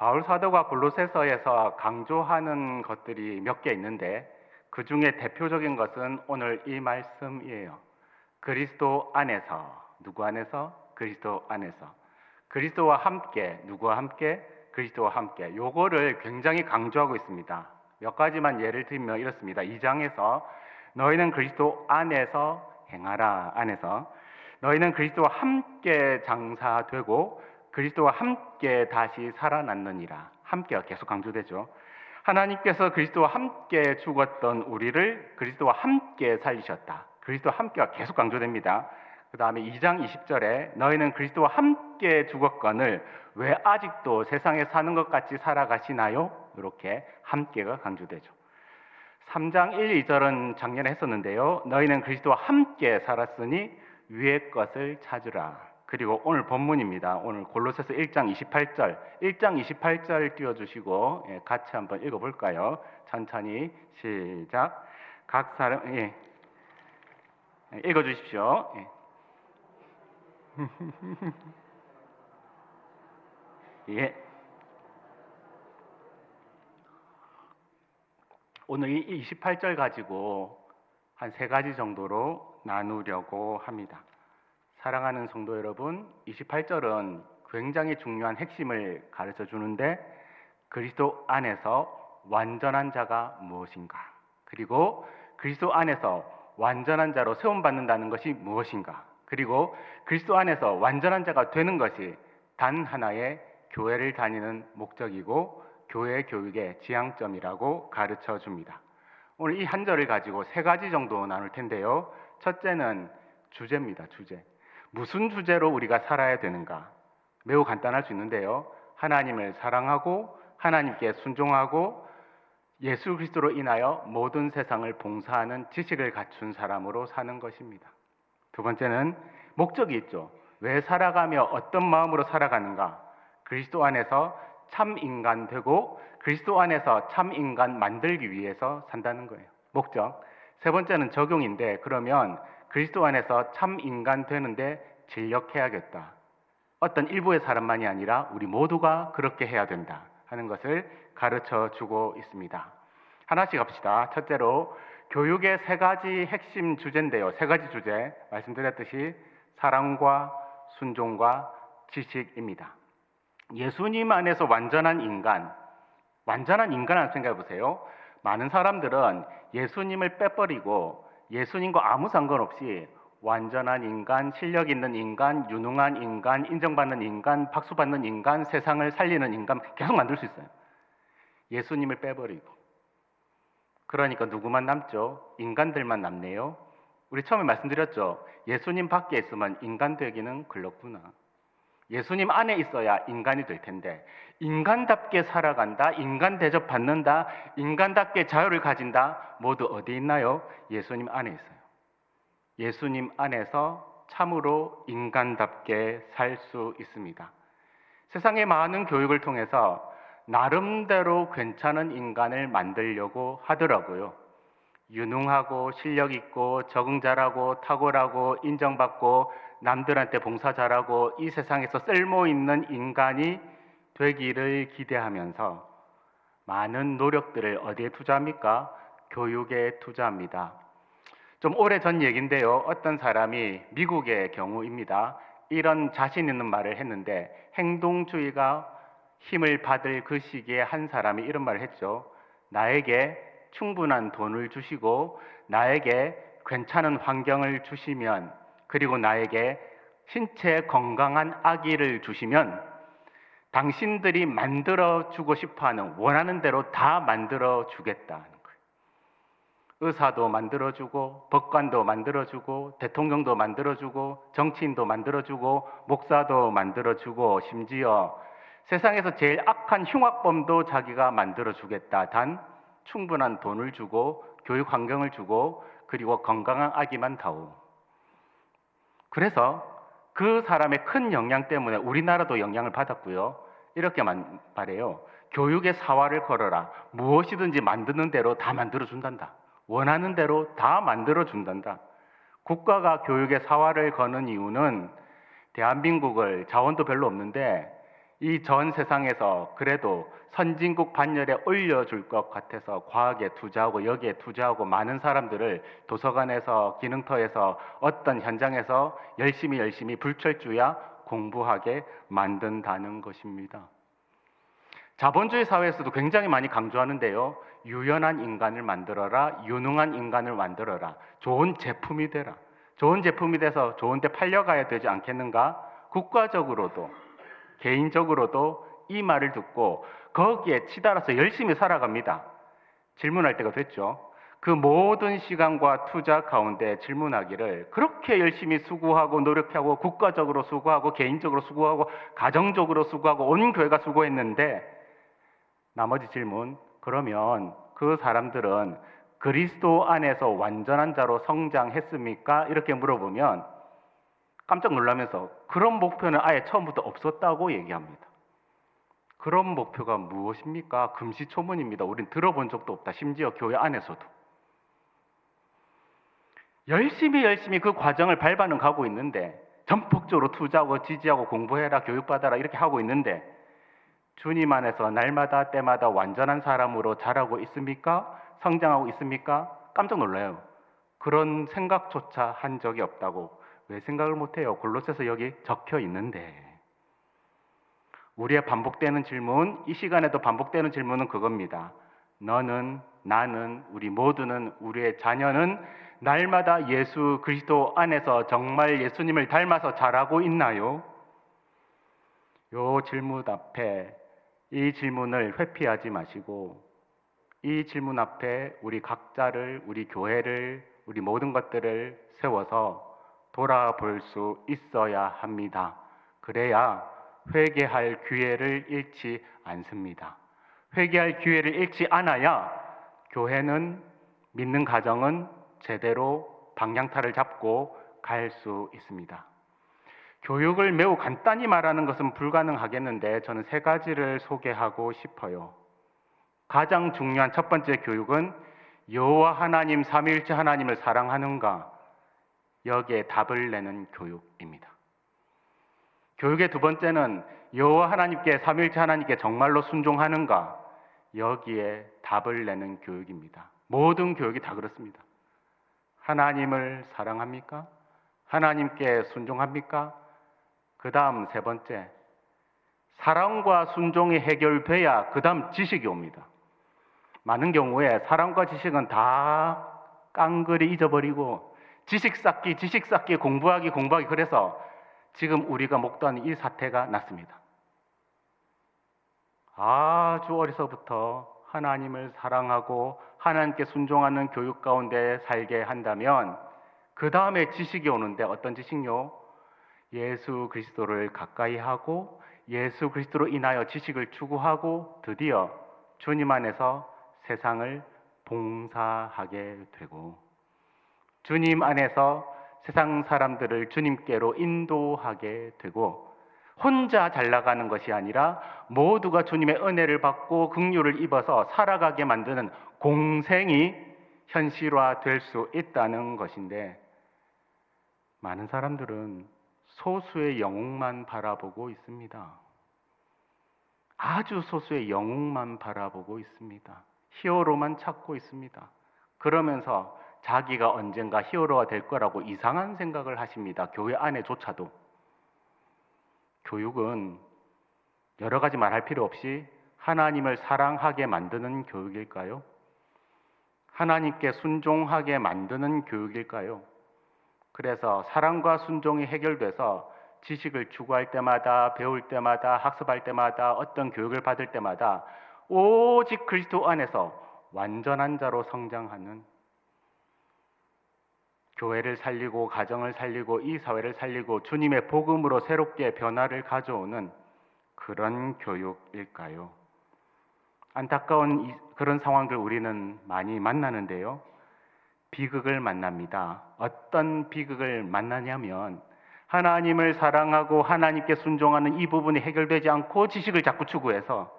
바울 사도가 골로새서에서 강조하는 것들이 몇 개 있는데 그 중에 대표적인 것은 오늘 이 말씀이에요. 그리스도 안에서, 누구 안에서? 그리스도 안에서. 그리스도와 함께, 누구와 함께? 그리스도와 함께. 요거를 굉장히 강조하고 있습니다. 몇 가지만 예를 들면 이렇습니다. 2장에서 너희는 그리스도 안에서 행하라. 안에서 너희는 그리스도와 함께 장사되고 그리스도와 함께 다시 살아났느니라. 함께가 계속 강조되죠. 하나님께서 그리스도와 함께 죽었던 우리를 그리스도와 함께 살리셨다. 그리스도와 함께가 계속 강조됩니다. 그 다음에 2장 20절에 너희는 그리스도와 함께 죽었거늘 왜 아직도 세상에 사는 것 같이 살아가시나요? 이렇게 함께가 강조되죠. 3장 1, 2절은 작년에 했었는데요. 너희는 그리스도와 함께 살았으니 위의 것을 찾으라. 그리고 오늘 본문입니다. 오늘 골로새서 1장 28절, 1장 28절 띄워주시고 같이 한번 읽어볼까요? 천천히 시작. 각 사람 읽어주십시오. 예. 오늘 이 28절 가지고 한 세 가지 정도로 나누려고 합니다. 사랑하는 성도 여러분, 28절은 굉장히 중요한 핵심을 가르쳐 주는데 그리스도 안에서 완전한 자가 무엇인가? 그리고 그리스도 안에서 완전한 자로 세움받는다는 것이 무엇인가? 그리고 그리스도 안에서 완전한 자가 되는 것이 단 하나의 교회를 다니는 목적이고 교회 교육의 지향점이라고 가르쳐 줍니다. 오늘 이 한 절을 가지고 세 가지 정도 나눌 텐데요. 첫째는 주제입니다. 주제. 무슨 주제로 우리가 살아야 되는가? 매우 간단할 수 있는데요. 하나님을 사랑하고 하나님께 순종하고 예수 그리스도로 인하여 모든 세상을 봉사하는 지식을 갖춘 사람으로 사는 것입니다. 두 번째는 목적이 있죠. 왜 살아가며 어떤 마음으로 살아가는가? 그리스도 안에서 참 인간 되고 그리스도 안에서 참 인간 만들기 위해서 산다는 거예요. 목적. 세 번째는 적용인데 그러면 그리스도 안에서 참 인간 되는데 진력해야겠다. 어떤 일부의 사람만이 아니라 우리 모두가 그렇게 해야 된다 하는 것을 가르쳐 주고 있습니다. 하나씩 합시다. 첫째로 교육의 세 가지 핵심 주제인데요. 세 가지 주제 말씀드렸듯이 사랑과 순종과 지식입니다. 예수님 안에서 완전한 인간을 생각해 보세요. 많은 사람들은 예수님을 빼버리고 예수님과 아무 상관없이 완전한 인간, 실력 있는 인간, 유능한 인간, 인정받는 인간, 박수받는 인간, 세상을 살리는 인간 계속 만들 수 있어요. 예수님을 빼버리고. 그러니까 누구만 남죠? 인간들만 남네요. 우리 처음에 말씀드렸죠. 예수님 밖에 있으면 인간 되기는 글렀구나. 예수님 안에 있어야 인간이 될 텐데 인간답게 살아간다, 인간 대접받는다, 인간답게 자유를 가진다 모두 어디 있나요? 예수님 안에 있어요. 예수님 안에서 참으로 인간답게 살 수 있습니다. 세상의 많은 교육을 통해서 나름대로 괜찮은 인간을 만들려고 하더라고요. 유능하고 실력 있고 적응 잘하고 탁월하고 인정받고 남들한테 봉사 잘하고 이 세상에서 쓸모 있는 인간이 되기를 기대하면서 많은 노력들을 어디에 투자합니까? 교육에 투자합니다. 좀 오래전 얘기인데요. 어떤 사람이 미국의 경우입니다. 이런 자신 있는 말을 했는데 행동주의가 힘을 받을 그 시기에 한 사람이 이런 말을 했죠. 나에게 충분한 돈을 주시고 나에게 괜찮은 환경을 주시면 그리고 나에게 신체 건강한 아기를 주시면 당신들이 만들어주고 싶어하는 원하는 대로 다 만들어주겠다는 거예요. 의사도 만들어주고 법관도 만들어주고 대통령도 만들어주고 정치인도 만들어주고 목사도 만들어주고 심지어 세상에서 제일 악한 흉악범도 자기가 만들어주겠다. 단 충분한 돈을 주고 교육 환경을 주고 그리고 건강한 아기만 다오. 그래서 그 사람의 큰 영향 때문에 우리나라도 영향을 받았고요. 이렇게 말해요. 교육의 사활을 걸어라. 무엇이든지 만드는 대로 다 만들어준단다. 원하는 대로 다 만들어준단다. 국가가 교육의 사활을 거는 이유는 대한민국을 자원도 별로 없는데 이 전 세상에서 그래도 선진국 반열에 올려줄 것 같아서 과학에 투자하고 여기에 투자하고 많은 사람들을 도서관에서 기능터에서 어떤 현장에서 열심히 불철주야 공부하게 만든다는 것입니다. 자본주의 사회에서도 굉장히 많이 강조하는데요. 유연한 인간을 만들어라, 유능한 인간을 만들어라, 좋은 제품이 되라. 좋은 제품이 돼서 좋은 데 팔려가야 되지 않겠는가? 국가적으로도 개인적으로도 이 말을 듣고 거기에 치달아서 열심히 살아갑니다. 질문할 때가 됐죠. 그 모든 시간과 투자 가운데 질문하기를 그렇게 열심히 수고하고 노력하고 국가적으로 수고하고 개인적으로 수고하고 가정적으로 수고하고 온 교회가 수고했는데 나머지 질문, 그러면 그 사람들은 그리스도 안에서 완전한 자로 성장했습니까? 이렇게 물어보면 깜짝 놀라면서 그런 목표는 아예 처음부터 없었다고 얘기합니다. 그런 목표가 무엇입니까? 금시초문입니다. 우린 들어본 적도 없다. 심지어 교회 안에서도. 열심히 그 과정을 밟아는 가고 있는데 전폭적으로 투자하고 지지하고 공부해라, 교육받아라 이렇게 하고 있는데 주님 안에서 날마다 때마다 완전한 사람으로 자라고 있습니까? 성장하고 있습니까? 깜짝 놀라요. 그런 생각조차 한 적이 없다고. 왜 생각을 못해요? 골로새서 여기 적혀 있는데. 우리의 반복되는 질문, 이 시간에도 반복되는 질문은 그겁니다. 너는, 나는, 우리 모두는, 우리의 자녀는 날마다 예수 그리스도 안에서 정말 예수님을 닮아서 자라고 있나요? 요 질문 앞에 이 질문을 회피하지 마시고 이 질문 앞에 우리 각자를, 우리 교회를, 우리 모든 것들을 세워서 돌아볼 수 있어야 합니다. 그래야 회개할 기회를 잃지 않습니다. 회개할 기회를 잃지 않아야 교회는, 믿는 가정은 제대로 방향타를 잡고 갈 수 있습니다. 교육을 매우 간단히 말하는 것은 불가능하겠는데 저는 세 가지를 소개하고 싶어요. 가장 중요한 첫 번째 교육은 여호와 하나님, 삼위일체 하나님을 사랑하는가? 여기에 답을 내는 교육입니다. 교육의 두 번째는 여호와 하나님께, 삼위일체 하나님께 정말로 순종하는가? 여기에 답을 내는 교육입니다. 모든 교육이 다 그렇습니다. 하나님을 사랑합니까? 하나님께 순종합니까? 그 다음 세 번째, 사랑과 순종이 해결돼야 그 다음 지식이 옵니다. 많은 경우에 사랑과 지식은 다 깡그리 잊어버리고 지식 쌓기, 공부하기 그래서 지금 우리가 목도하는 이 사태가 났습니다. 아주 어려서부터 하나님을 사랑하고 하나님께 순종하는 교육 가운데 살게 한다면 그 다음에 지식이 오는데 어떤 지식요? 예수 그리스도를 가까이 하고 예수 그리스도로 인하여 지식을 추구하고 드디어 주님 안에서 세상을 봉사하게 되고 주님 안에서 세상 사람들을 주님께로 인도하게 되고 혼자 잘 나가는 것이 아니라 모두가 주님의 은혜를 받고 긍휼을 입어서 살아가게 만드는 공생이 현실화될 수 있다는 것인데 많은 사람들은 소수의 영웅만 바라보고 있습니다. 아주 소수의 영웅만 바라보고 있습니다. 히어로만 찾고 있습니다. 그러면서 자기가 언젠가 히어로가 될 거라고 이상한 생각을 하십니다. 교회 안에조차도. 교육은 여러 가지 말할 필요 없이 하나님을 사랑하게 만드는 교육일까요? 하나님께 순종하게 만드는 교육일까요? 그래서 사랑과 순종이 해결돼서 지식을 추구할 때마다, 배울 때마다, 학습할 때마다, 어떤 교육을 받을 때마다 오직 그리스도 안에서 완전한 자로 성장하는 교회를 살리고 가정을 살리고 이 사회를 살리고 주님의 복음으로 새롭게 변화를 가져오는 그런 교육일까요? 안타까운 그런 상황들 우리는 많이 만나는데요. 비극을 만납니다. 어떤 비극을 만나냐면 하나님을 사랑하고 하나님께 순종하는 이 부분이 해결되지 않고 지식을 자꾸 추구해서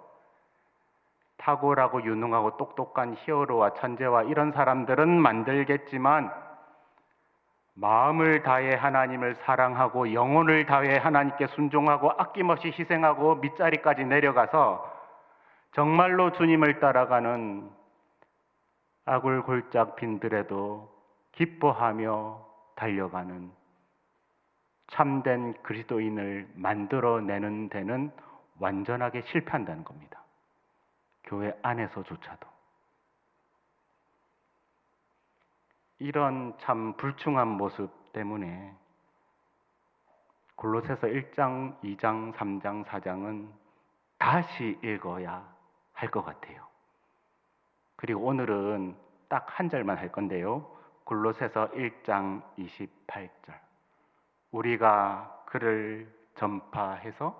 탁월하고 유능하고 똑똑한 히어로와 천재와 이런 사람들은 만들겠지만 마음을 다해 하나님을 사랑하고 영혼을 다해 하나님께 순종하고 아낌없이 희생하고 밑자리까지 내려가서 정말로 주님을 따라가는 아굴골짝 빈들에도 기뻐하며 달려가는 참된 그리스도인을 만들어내는 데는 완전하게 실패한다는 겁니다. 교회 안에서조차도. 이런 참 불충한 모습 때문에 골로새서 1장, 2장, 3장, 4장은 다시 읽어야 할 것 같아요. 그리고 오늘은 딱 한 절만 할 건데요. 골로새서 1장 28절. 우리가 그를 전파해서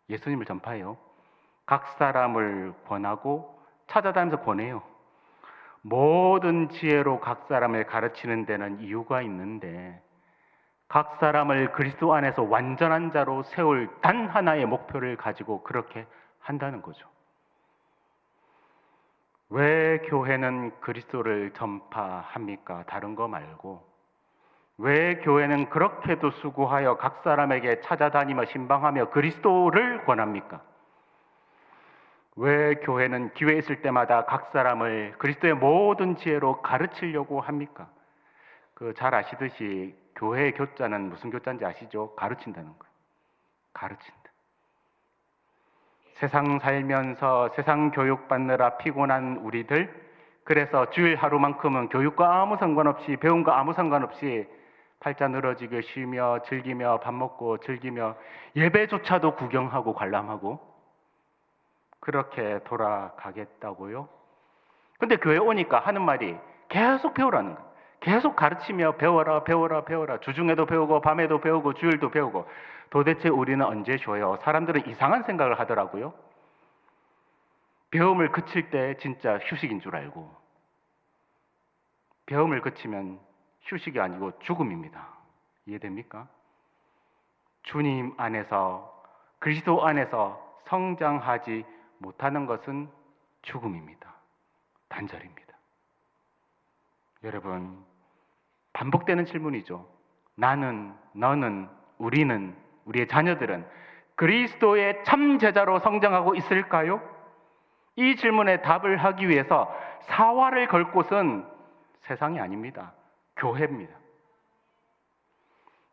예수님을 전파해요. 각 사람을 권하고 찾아다니면서 권해요. 모든 지혜로 각 사람을 가르치는 데는 이유가 있는데 각 사람을 그리스도 안에서 완전한 자로 세울 단 하나의 목표를 가지고 그렇게 한다는 거죠. 왜 교회는 그리스도를 전파합니까? 다른 거 말고. 왜 교회는 그렇게도 수고하여 각 사람에게 찾아다니며 신방하며 그리스도를 권합니까? 왜 교회는 기회 있을 때마다 각 사람을 그리스도의 모든 지혜로 가르치려고 합니까? 잘 아시듯이 교회의 교자는 무슨 교자인지 아시죠? 가르친다는 거예요. 가르친다. 세상 살면서 세상 교육 받느라 피곤한 우리들, 그래서 주일 하루만큼은 교육과 아무 상관없이 배운 거 아무 상관없이 팔자 늘어지게 쉬며 즐기며 밥 먹고 즐기며 예배조차도 구경하고 관람하고 그렇게 돌아가겠다고요? 근데 교회 오니까 하는 말이 계속 배우라는 거예요. 계속 가르치며 배워라 배워라 배워라. 주중에도 배우고 밤에도 배우고 주일도 배우고. 도대체 우리는 언제 쉬어요? 사람들은 이상한 생각을 하더라고요. 배움을 그칠 때 진짜 휴식인 줄 알고 배움을 그치면 휴식이 아니고 죽음입니다. 이해됩니까? 주님 안에서 그리스도 안에서 성장하지 못하는 것은 죽음입니다. 단절입니다. 여러분, 반복되는 질문이죠. 나는, 너는, 우리는, 우리의 자녀들은 그리스도의 참 제자로 성장하고 있을까요? 이 질문에 답을 하기 위해서 사활을 걸 곳은 세상이 아닙니다. 교회입니다.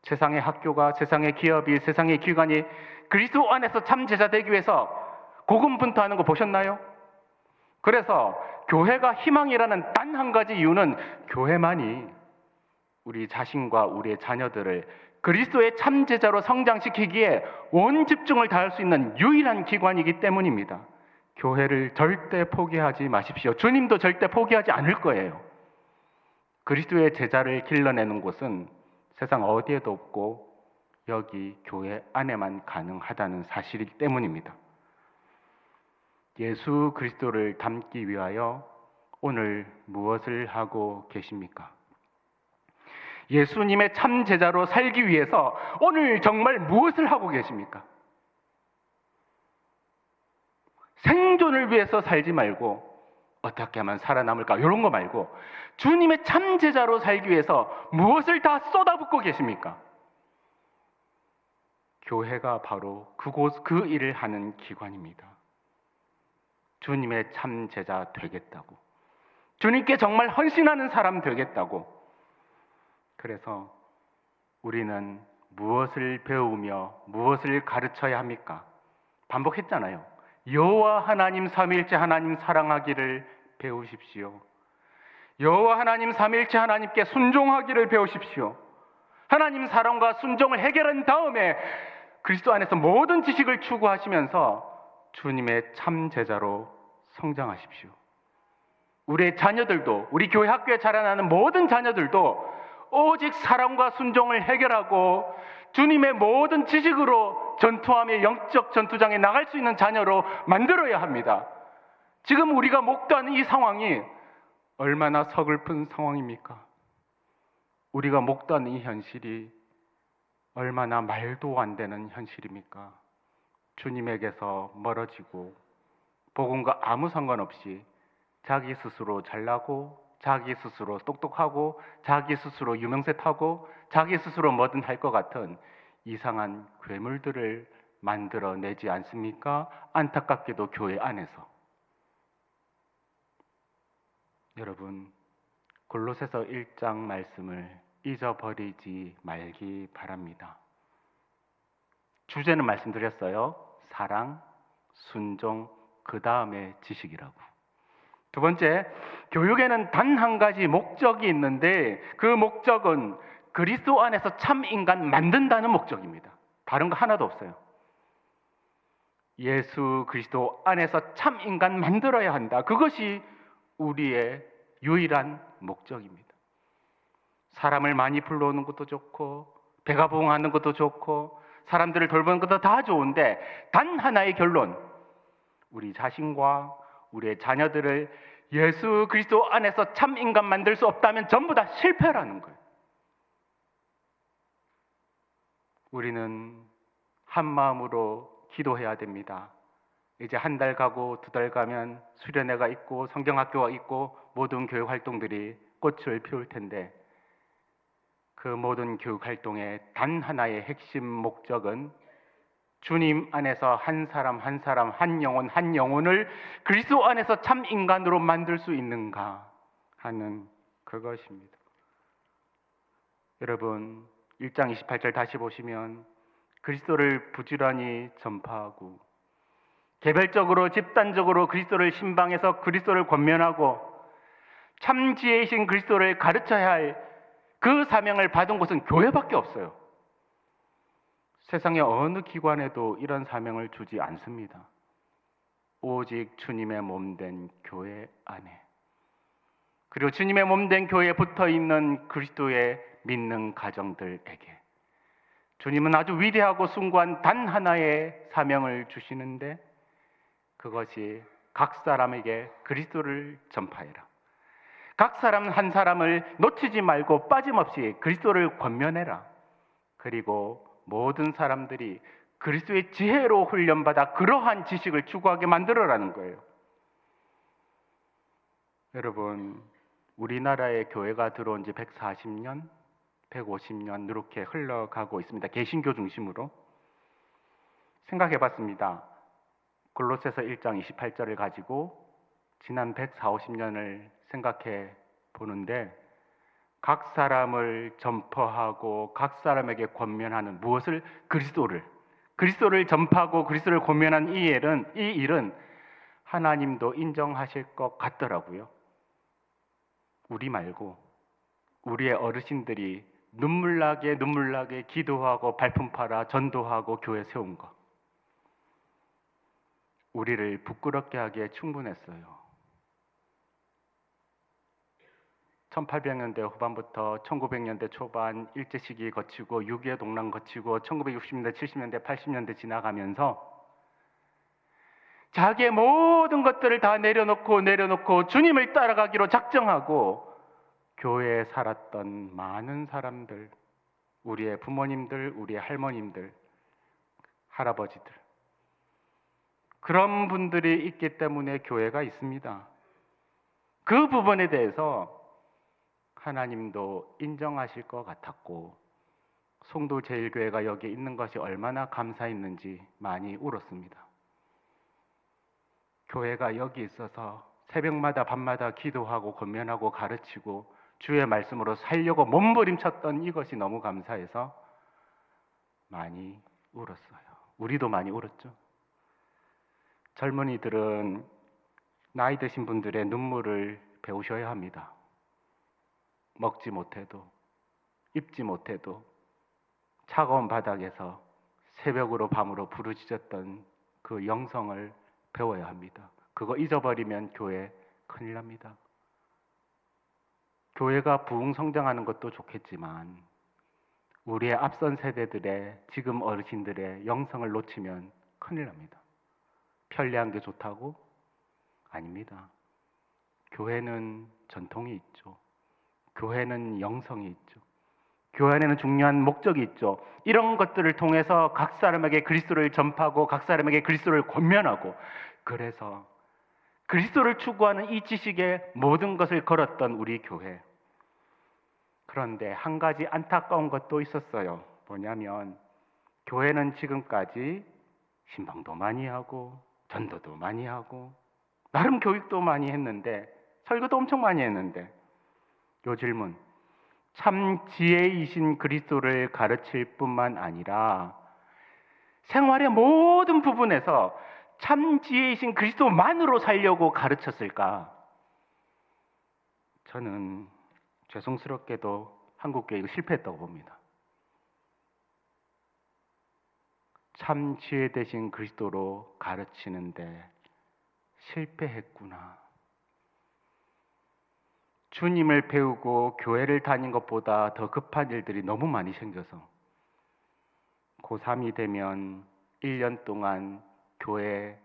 세상의 학교가, 세상의 기업이, 세상의 기관이 그리스도 안에서 참 제자 되기 위해서 고군분투하는 거 보셨나요? 그래서 교회가 희망이라는 단 한 가지 이유는 교회만이 우리 자신과 우리의 자녀들을 그리스도의 참 제자로 성장시키기에 온 집중을 다할 수 있는 유일한 기관이기 때문입니다. 교회를 절대 포기하지 마십시오. 주님도 절대 포기하지 않을 거예요. 그리스도의 제자를 길러내는 곳은 세상 어디에도 없고 여기 교회 안에만 가능하다는 사실이기 때문입니다. 예수 그리스도를 닮기 위하여 오늘 무엇을 하고 계십니까? 예수님의 참 제자로 살기 위해서 오늘 정말 무엇을 하고 계십니까? 생존을 위해서 살지 말고 어떻게 하면 살아남을까 이런 거 말고 주님의 참 제자로 살기 위해서 무엇을 다 쏟아붓고 계십니까? 교회가 바로 그 일을 하는 기관입니다. 주님의 참 제자 되겠다고, 주님께 정말 헌신하는 사람 되겠다고. 그래서 우리는 무엇을 배우며 무엇을 가르쳐야 합니까? 반복했잖아요. 여호와 하나님 삼위일체 하나님 사랑하기를 배우십시오. 여호와 하나님 삼위일체 하나님께 순종하기를 배우십시오. 하나님 사랑과 순종을 해결한 다음에 그리스도 안에서 모든 지식을 추구하시면서 주님의 참 제자로 성장하십시오. 우리의 자녀들도, 우리 교회 학교에 자라나는 모든 자녀들도 오직 사랑과 순종을 해결하고 주님의 모든 지식으로 전투하며 영적 전투장에 나갈 수 있는 자녀로 만들어야 합니다. 지금 우리가 목도하는 이 상황이 얼마나 서글픈 상황입니까? 우리가 목도하는 이 현실이 얼마나 말도 안 되는 현실입니까? 주님에게서 멀어지고 복음과 아무 상관없이 자기 스스로 잘나고 자기 스스로 똑똑하고 자기 스스로 유명세 타고 자기 스스로 뭐든 할 것 같은 이상한 괴물들을 만들어내지 않습니까? 안타깝게도 교회 안에서. 여러분, 골로새서 1장 말씀을 잊어버리지 말기 바랍니다. 주제는 말씀드렸어요. 사랑, 순종, 그 다음에 지식이라고. 두 번째, 교육에는 단 한 가지 목적이 있는데 그 목적은 그리스도 안에서 참 인간 만든다는 목적입니다. 다른 거 하나도 없어요. 예수 그리스도 안에서 참 인간 만들어야 한다. 그것이 우리의 유일한 목적입니다. 사람을 많이 불러오는 것도 좋고 배가 부흥하는 것도 좋고 사람들을 돌보는 것도 다 좋은데 단 하나의 결론, 우리 자신과 우리의 자녀들을 예수 그리스도 안에서 참 인간 만들 수 없다면 전부 다 실패라는 거예요. 우리는 한 마음으로 기도해야 됩니다. 이제 한 달 가고 두 달 가면 수련회가 있고 성경학교가 있고 모든 교육 활동들이 꽃을 피울 텐데 그 모든 교육 활동의 단 하나의 핵심 목적은 주님 안에서 한 사람 한 사람 한 영혼 한 영혼을 그리스도 안에서 참 인간으로 만들 수 있는가 하는 그것입니다. 여러분 1장 28절 다시 보시면 그리스도를 부지런히 전파하고 개별적으로 집단적으로 그리스도를 신방해서 그리스도를 권면하고 참 지혜이신 그리스도를 가르쳐야 할 그 사명을 받은 곳은 교회밖에 없어요. 세상의 어느 기관에도 이런 사명을 주지 않습니다. 오직 주님의 몸된 교회 안에, 그리고 주님의 몸된 교회에 붙어있는 그리스도의 믿는 가정들에게 주님은 아주 위대하고 숭고한 단 하나의 사명을 주시는데 그것이 각 사람에게 그리스도를 전파해라. 각 사람 한 사람을 놓치지 말고 빠짐없이 그리스도를 권면해라. 그리고 모든 사람들이 그리스도의 지혜로 훈련받아 그러한 지식을 추구하게 만들어라는 거예요. 여러분, 우리나라의 교회가 들어온 지 140년, 150년 이렇게 흘러가고 있습니다. 개신교 중심으로. 생각해봤습니다. 골로새서 1장 28절을 가지고 지난 140~50년을 생각해 보는데 각 사람을 전파하고 각 사람에게 권면하는 무엇을? 그리스도를 전파하고 그리스도를 권면한 이 일은 하나님도 인정하실 것 같더라고요. 우리 말고 우리의 어르신들이 눈물나게 기도하고 발품 팔아 전도하고 교회 세운 거, 우리를 부끄럽게 하기에 충분했어요. 1800년대 후반부터 1900년대 초반 일제시기 거치고 6.25 동란 거치고 1960년대, 70년대, 80년대 지나가면서 자기의 모든 것들을 다 내려놓고 주님을 따라가기로 작정하고 교회에 살았던 많은 사람들, 우리의 부모님들, 우리의 할머님들, 할아버지들, 그런 분들이 있기 때문에 교회가 있습니다. 그 부분에 대해서 하나님도 인정하실 것 같았고 송도제일교회가 여기 있는 것이 얼마나 감사했는지 많이 울었습니다. 교회가 여기 있어서 새벽마다 밤마다 기도하고 권면하고 가르치고 주의 말씀으로 살려고 몸부림쳤던 이것이 너무 감사해서 많이 울었어요. 우리도 많이 울었죠. 젊은이들은 나이 드신 분들의 눈물을 배우셔야 합니다. 먹지 못해도 입지 못해도 차가운 바닥에서 새벽으로 밤으로 부르짖었던 그 영성을 배워야 합니다. 그거 잊어버리면 교회 큰일 납니다. 교회가 부흥성장하는 것도 좋겠지만 우리의 앞선 세대들의 지금 어르신들의 영성을 놓치면 큰일 납니다. 편리한 게 좋다고? 아닙니다. 교회는 전통이 있죠. 교회는 영성이 있죠. 교회 안에는 중요한 목적이 있죠. 이런 것들을 통해서 각 사람에게 그리스도를 전파하고 각 사람에게 그리스도를 권면하고 그래서 그리스도를 추구하는 이 지식에 모든 것을 걸었던 우리 교회. 그런데 한 가지 안타까운 것도 있었어요. 뭐냐면 교회는 지금까지 신방도 많이 하고 전도도 많이 하고 나름 교육도 많이 했는데 설교도 엄청 많이 했는데 요 질문, 참 지혜이신 그리스도를 가르칠 뿐만 아니라 생활의 모든 부분에서 참 지혜이신 그리스도만으로 살려고 가르쳤을까? 저는 죄송스럽게도 한국교회가 실패했다고 봅니다. 참 지혜 되신 그리스도로 가르치는데 실패했구나. 주님을 배우고 교회를 다닌 것보다 더 급한 일들이 너무 많이 생겨서 고3이 되면 1년 동안 교회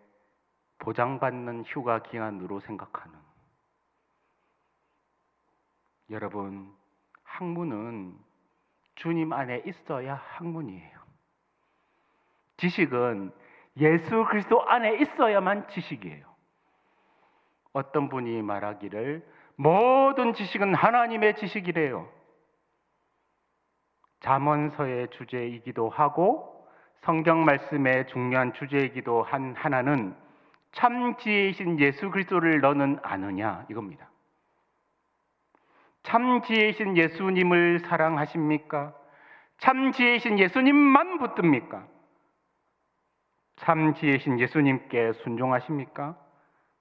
보장받는 휴가 기간으로 생각하는. 여러분, 학문은 주님 안에 있어야 학문이에요. 지식은 예수 그리스도 안에 있어야만 지식이에요. 어떤 분이 말하기를 모든 지식은 하나님의 지식이래요. 잠언서의 주제이기도 하고 성경 말씀의 중요한 주제이기도 한 하나는 참 지혜이신 예수 그리스도를 너는 아느냐 이겁니다. 참 지혜이신 예수님을 사랑하십니까? 참 지혜이신 예수님만 붙듭니까? 참 지혜이신 예수님께 순종하십니까?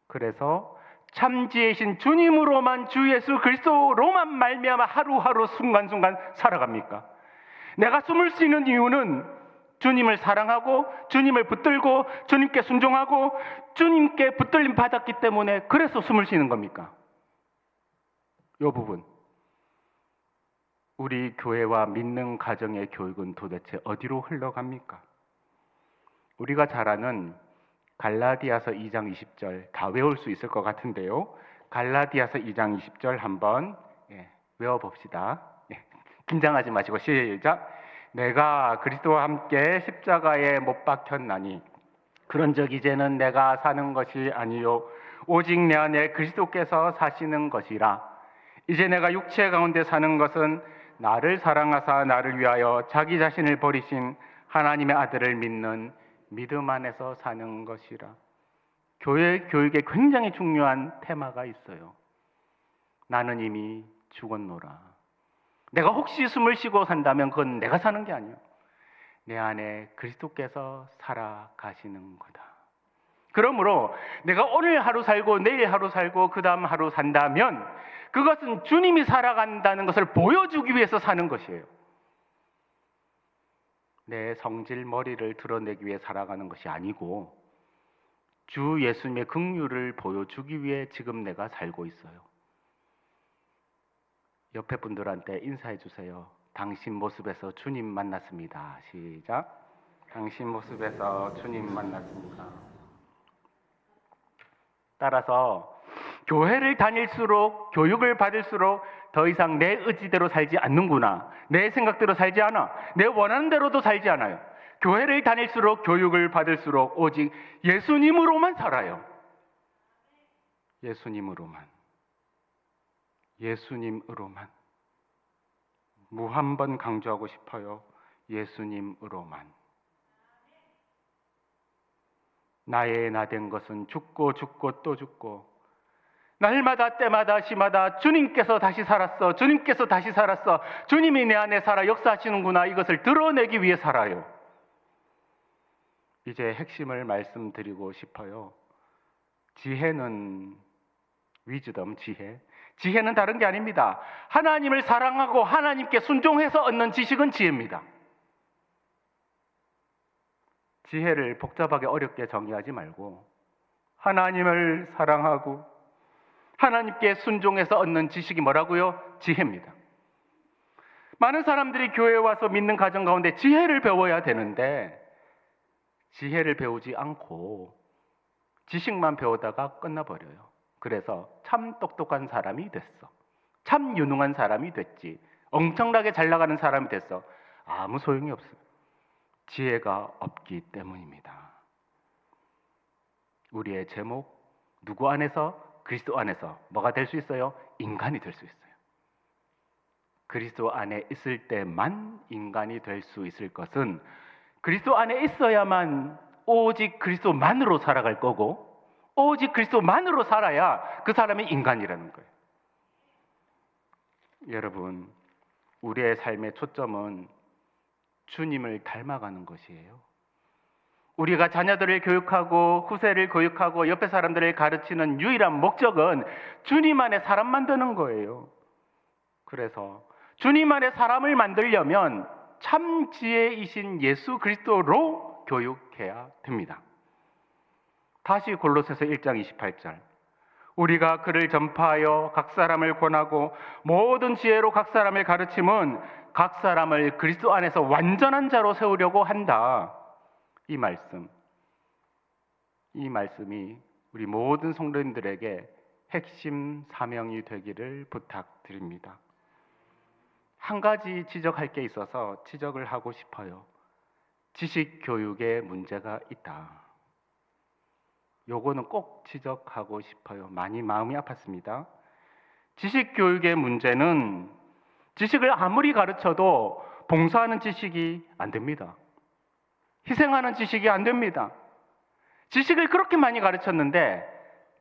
그래서 참 지혜이신 주님으로만 주 예수 그리스도로만 말미암아 하루하루 순간순간 살아갑니까? 내가 숨을 쉬는 이유는 주님을 사랑하고 주님을 붙들고 주님께 순종하고 주님께 붙들림 받았기 때문에 그래서 숨을 쉬는 겁니까? 이 부분. 우리 교회와 믿는 가정의 교육은 도대체 어디로 흘러갑니까? 우리가 잘 아는 갈라디아서 2장 20절 다 외울 수 있을 것 같은데요. 갈라디아서 2장 20절 한번 외워봅시다. 긴장하지 마시고 시작. 내가 그리스도와 함께 십자가에 못 박혔나니 그런즉 이제는 내가 사는 것이 아니요 오직 내 안에 그리스도께서 사시는 것이라. 이제 내가 육체 가운데 사는 것은 나를 사랑하사 나를 위하여 자기 자신을 버리신 하나님의 아들을 믿는 믿음 안에서 사는 것이라. 교회 교육에 굉장히 중요한 테마가 있어요. 나는 이미 죽었노라. 내가 혹시 숨을 쉬고 산다면 그건 내가 사는 게 아니에요. 내 안에 그리스도께서 살아가시는 거다. 그러므로 내가 오늘 하루 살고 내일 하루 살고 그 다음 하루 산다면 그것은 주님이 살아간다는 것을 보여주기 위해서 사는 것이에요. 내 성질 머리를 드러내기 위해 살아가는 것이 아니고 주 예수님의 긍휼을 보여주기 위해 지금 내가 살고 있어요. 옆에 분들한테 인사해 주세요. 당신 모습에서 주님 만났습니다. 시작. 당신 모습에서 주님 만났습니다. 따라서 교회를 다닐수록 교육을 받을수록 더 이상 내 의지대로 살지 않는구나. 내 생각대로 살지 않아. 내 원하는 대로도 살지 않아요. 교회를 다닐수록 교육을 받을수록 오직 예수님으로만 살아요. 예수님으로만. 예수님으로만. 무한번 강조하고 싶어요. 예수님으로만. 나의 나 된 것은 죽고 죽고 또 죽고 날마다 때마다 시마다 주님께서 다시 살았어. 주님께서 다시 살았어. 주님이 내 안에 살아 역사하시는구나. 이것을 드러내기 위해 살아요. 이제 핵심을 말씀드리고 싶어요. 지혜는 위즈덤 지혜. 지혜는 다른 게 아닙니다. 하나님을 사랑하고 하나님께 순종해서 얻는 지식은 지혜입니다. 지혜를 복잡하게 어렵게 정의하지 말고 하나님을 사랑하고 하나님께 순종해서 얻는 지식이 뭐라고요? 지혜입니다. 많은 사람들이 교회에 와서 믿는 가정 가운데 지혜를 배워야 되는데 지혜를 배우지 않고 지식만 배우다가 끝나버려요. 그래서 참 똑똑한 사람이 됐어. 참 유능한 사람이 됐지. 엄청나게 잘 나가는 사람이 됐어. 아무 소용이 없어요. 지혜가 없기 때문입니다. 우리의 제목, 누구 안에서? 그리스도 안에서 뭐가 될 수 있어요? 인간이 될 수 있어요. 그리스도 안에 있을 때만 인간이 될 수 있을 것은 그리스도 안에 있어야만 오직 그리스도만으로 살아갈 거고 오직 그리스도만으로 살아야 그 사람이 인간이라는 거예요. 여러분, 우리의 삶의 초점은 주님을 닮아가는 것이에요. 우리가 자녀들을 교육하고 후세를 교육하고 옆에 사람들을 가르치는 유일한 목적은 주님 안에 사람 만드는 거예요. 그래서 주님 안에 사람을 만들려면 참 지혜이신 예수 그리스도로 교육해야 됩니다. 다시 골로새서 1장 28절. 우리가 그를 전파하여 각 사람을 권하고 모든 지혜로 각 사람을 가르침은 각 사람을 그리스도 안에서 완전한 자로 세우려고 한다. 이 말씀이 우리 모든 성도님들에게 핵심 사명이 되기를 부탁드립니다. 한 가지 지적할 게 있어서 지적을 하고 싶어요. 지식 교육에 문제가 있다. 요거는 꼭 지적하고 싶어요. 많이 마음이 아팠습니다. 지식 교육의 문제는 지식을 아무리 가르쳐도 봉사하는 지식이 안 됩니다. 희생하는 지식이 안 됩니다. 지식을 그렇게 많이 가르쳤는데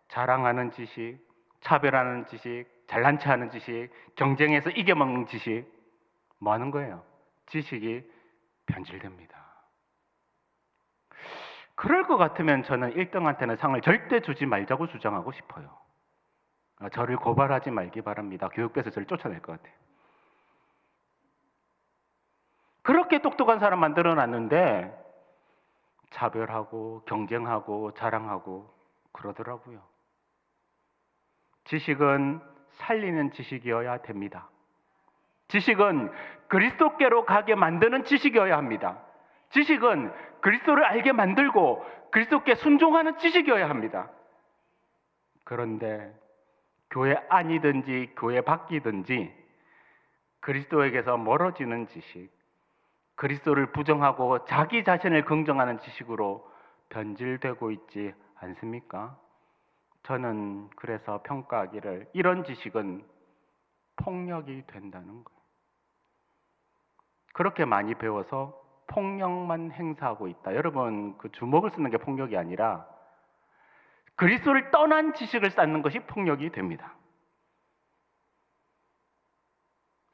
자랑하는 지식, 차별하는 지식, 잘난 체 하는 지식, 경쟁에서 이겨먹는 지식 뭐 하는 거예요? 지식이 변질됩니다. 그럴 것 같으면 저는 1등한테는 상을 절대 주지 말자고 주장하고 싶어요. 저를 고발하지 말기 바랍니다. 교육부에서 저를 쫓아낼 것 같아요. 그렇게 똑똑한 사람 만들어놨는데 차별하고 경쟁하고 자랑하고 그러더라고요. 지식은 살리는 지식이어야 됩니다. 지식은 그리스도께로 가게 만드는 지식이어야 합니다. 지식은 그리스도를 알게 만들고 그리스도께 순종하는 지식이어야 합니다. 그런데 교회 안이든지 교회 밖이든지 그리스도에게서 멀어지는 지식, 그리스도를 부정하고 자기 자신을 긍정하는 지식으로 변질되고 있지 않습니까? 저는 그래서 평가하기를 이런 지식은 폭력이 된다는 거예요. 그렇게 많이 배워서 폭력만 행사하고 있다. 여러분, 그 주먹을 쓰는 게 폭력이 아니라 그리스도를 떠난 지식을 쌓는 것이 폭력이 됩니다.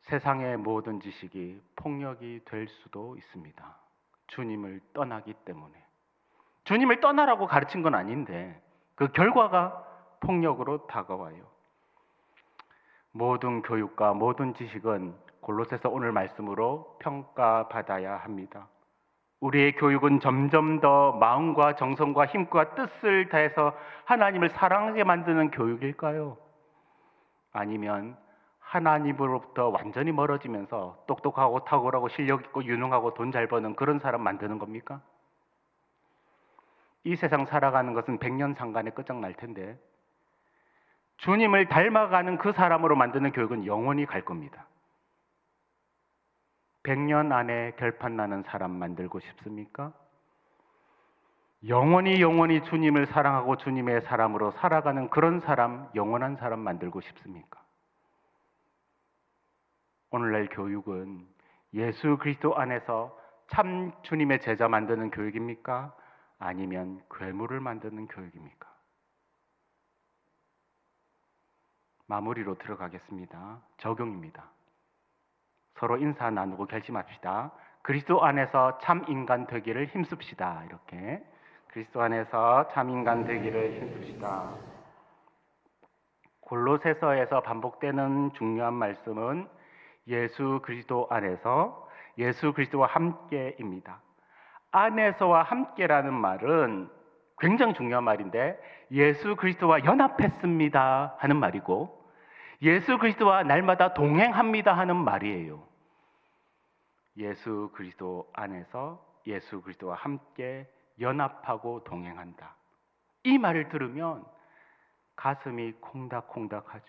세상의 모든 지식이 폭력이 될 수도 있습니다. 주님을 떠나기 때문에. 주님을 떠나라고 가르친 건 아닌데 그 결과가 폭력으로 다가와요. 모든 교육과 모든 지식은 골로새서 오늘 말씀으로 평가받아야 합니다. 우리의 교육은 점점 더 마음과 정성과 힘과 뜻을 다해서 하나님을 사랑하게 만드는 교육일까요? 아니면 하나님으로부터 완전히 멀어지면서 똑똑하고 탁월하고 실력 있고 유능하고 돈 잘 버는 그런 사람 만드는 겁니까? 이 세상 살아가는 것은 100년 상간에 끝장날 텐데 주님을 닮아가는 그 사람으로 만드는 교육은 영원히 갈 겁니다. 100년 안에 결판 나는 사람 만들고 싶습니까? 영원히 주님을 사랑하고 주님의 사람으로 살아가는 그런 사람, 영원한 사람 만들고 싶습니까? 오늘날 교육은 예수 그리스도 안에서 참 주님의 제자 만드는 교육입니까? 아니면 괴물을 만드는 교육입니까? 마무리로 들어가겠습니다. 적용입니다. 서로 인사 나누고 결심합시다. 그리스도 안에서 참 인간 되기를 힘씁시다. 이렇게 그리스도 안에서 참 인간 되기를 힘씁시다. 골로새서에서 반복되는 중요한 말씀은 예수 그리스도 안에서 예수 그리스도와 함께입니다. 안에서와 함께라는 말은 굉장히 중요한 말인데 예수 그리스도와 연합했습니다 하는 말이고 예수 그리스도와 날마다 동행합니다 하는 말이에요. 예수 그리스도 안에서 예수 그리스도와 함께 연합하고 동행한다. 이 말을 들으면 가슴이 콩닥콩닥하죠.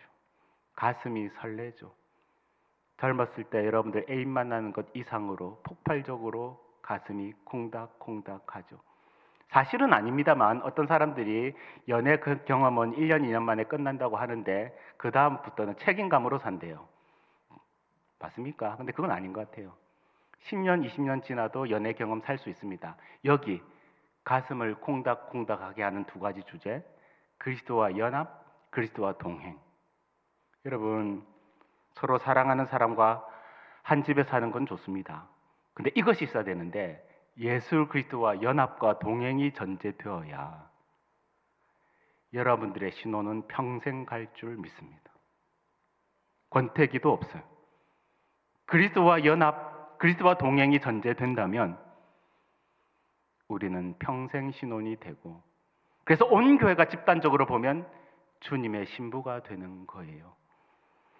가슴이 설레죠. 젊었을 때 여러분들 애인 만나는 것 이상으로 폭발적으로 가슴이 콩닥콩닥하죠. 사실은 아닙니다만 어떤 사람들이 연애 그 경험은 1년, 2년 만에 끝난다고 하는데 그 다음부터는 책임감으로 산대요. 맞습니까? 근데 그건 아닌 것 같아요. 10년, 20년 지나도 연애 경험 살 수 있습니다. 여기 가슴을 콩닥콩닥하게 하는 두 가지 주제, 그리스도와 연합, 그리스도와 동행. 여러분, 서로 사랑하는 사람과 한 집에 사는 건 좋습니다. 근데 이것이 있어야 되는데 예수 그리스도와 연합과 동행이 전제되어야 여러분들의 신혼은 평생 갈 줄 믿습니다. 권태기도 없어요. 그리스도와 연합, 그리스도와 동행이 전제된다면 우리는 평생 신혼이 되고, 그래서 온 교회가 집단적으로 보면 주님의 신부가 되는 거예요.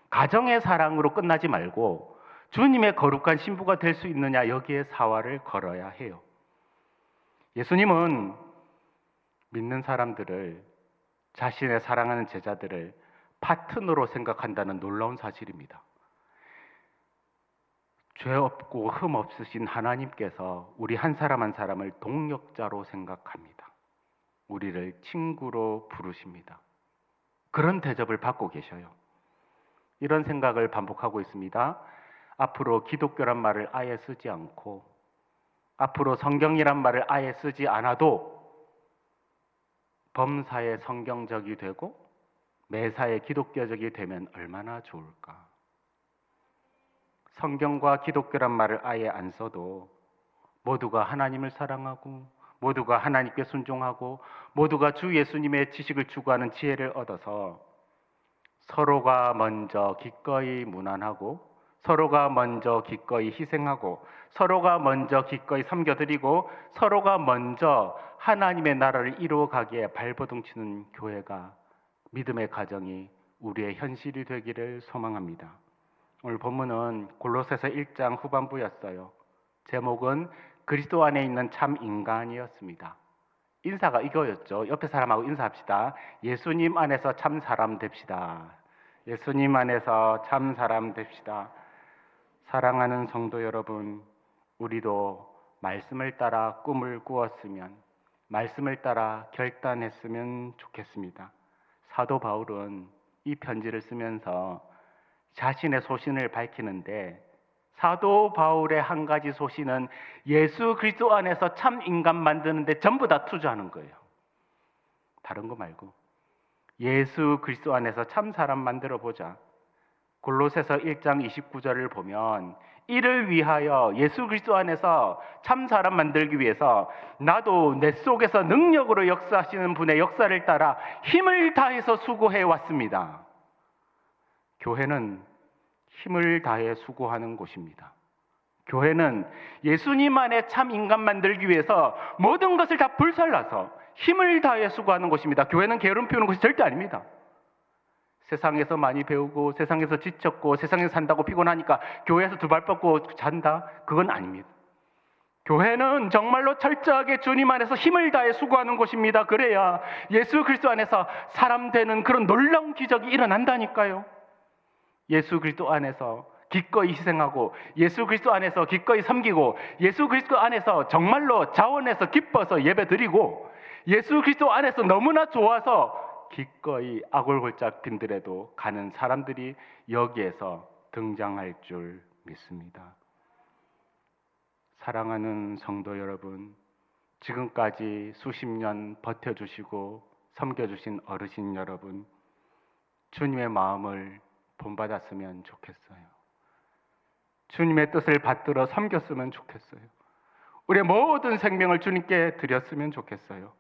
가정의 사랑으로 끝나지 말고 주님의 거룩한 신부가 될 수 있느냐, 여기에 사활을 걸어야 해요. 예수님은 믿는 사람들을, 자신의 사랑하는 제자들을 파트너로 생각한다는 놀라운 사실입니다. 죄 없고 흠 없으신 하나님께서 우리 한 사람 한 사람을 동역자로 생각합니다. 우리를 친구로 부르십니다. 그런 대접을 받고 계셔요. 이런 생각을 반복하고 있습니다. 앞으로 기독교란 말을 아예 쓰지 않고, 앞으로 성경이란 말을 아예 쓰지 않아도 범사에 성경적이 되고 매사에 기독교적이 되면 얼마나 좋을까. 성경과 기독교란 말을 아예 안 써도 모두가 하나님을 사랑하고 모두가 하나님께 순종하고 모두가 주 예수님의 지식을 추구하는 지혜를 얻어서 서로가 먼저 기꺼이 문안하고 서로가 먼저 기꺼이 희생하고 서로가 먼저 기꺼이 섬겨드리고 서로가 먼저 하나님의 나라를 이루어가기에 발버둥 치는 교회가, 믿음의 가정이 우리의 현실이 되기를 소망합니다. 오늘 본문은 골로새서 1장 후반부였어요. 제목은 그리스도 안에 있는 참 인간이었습니다. 인사가 이거였죠. 옆에 사람하고 인사합시다. 예수님 안에서 참 사람 됩시다. 예수님 안에서 참 사람 됩시다. 사랑하는 성도 여러분, 우리도 말씀을 따라 꿈을 꾸었으면, 말씀을 따라 결단했으면 좋겠습니다. 사도 바울은 이 편지를 쓰면서 자신의 소신을 밝히는데, 사도 바울의 한 가지 소신은 예수 그리스도 안에서 참 인간 만드는데 전부 다 투자하는 거예요. 다른 거 말고 예수 그리스도 안에서 참 사람 만들어 보자. 골로새서 1장 29절을 보면 이를 위하여, 예수 그리스도 안에서 참 사람 만들기 위해서 나도 내 속에서 능력으로 역사하시는 분의 역사를 따라 힘을 다해서 수고해 왔습니다. 교회는 힘을 다해 수고하는 곳입니다. 교회는 예수님 안에 참 인간 만들기 위해서 모든 것을 다 불살라서 힘을 다해 수고하는 곳입니다. 교회는 게으름 피우는 곳이 절대 아닙니다. 세상에서 많이 배우고 세상에서 지쳤고 세상에서 산다고 피곤하니까 교회에서 두 발 뻗고 잔다? 그건 아닙니다. 교회는 정말로 철저하게 주님 안에서 힘을 다해 수고하는 곳입니다. 그래야 예수 그리스도 안에서 사람 되는 그런 놀라운 기적이 일어난다니까요. 예수 그리스도 안에서 기꺼이 희생하고 예수 그리스도 안에서 기꺼이 섬기고 예수 그리스도 안에서 정말로 자원해서 기뻐서 예배드리고 예수 그리스도 안에서 너무나 좋아서 기꺼이 아골골짝 빈들에도 가는 사람들이 여기에서 등장할 줄 믿습니다. 사랑하는 성도 여러분, 지금까지 수십 년 버텨주시고 섬겨주신 어르신 여러분, 주님의 마음을 본받았으면 좋겠어요. 주님의 뜻을 받들어 섬겼으면 좋겠어요. 우리의 모든 생명을 주님께 드렸으면 좋겠어요.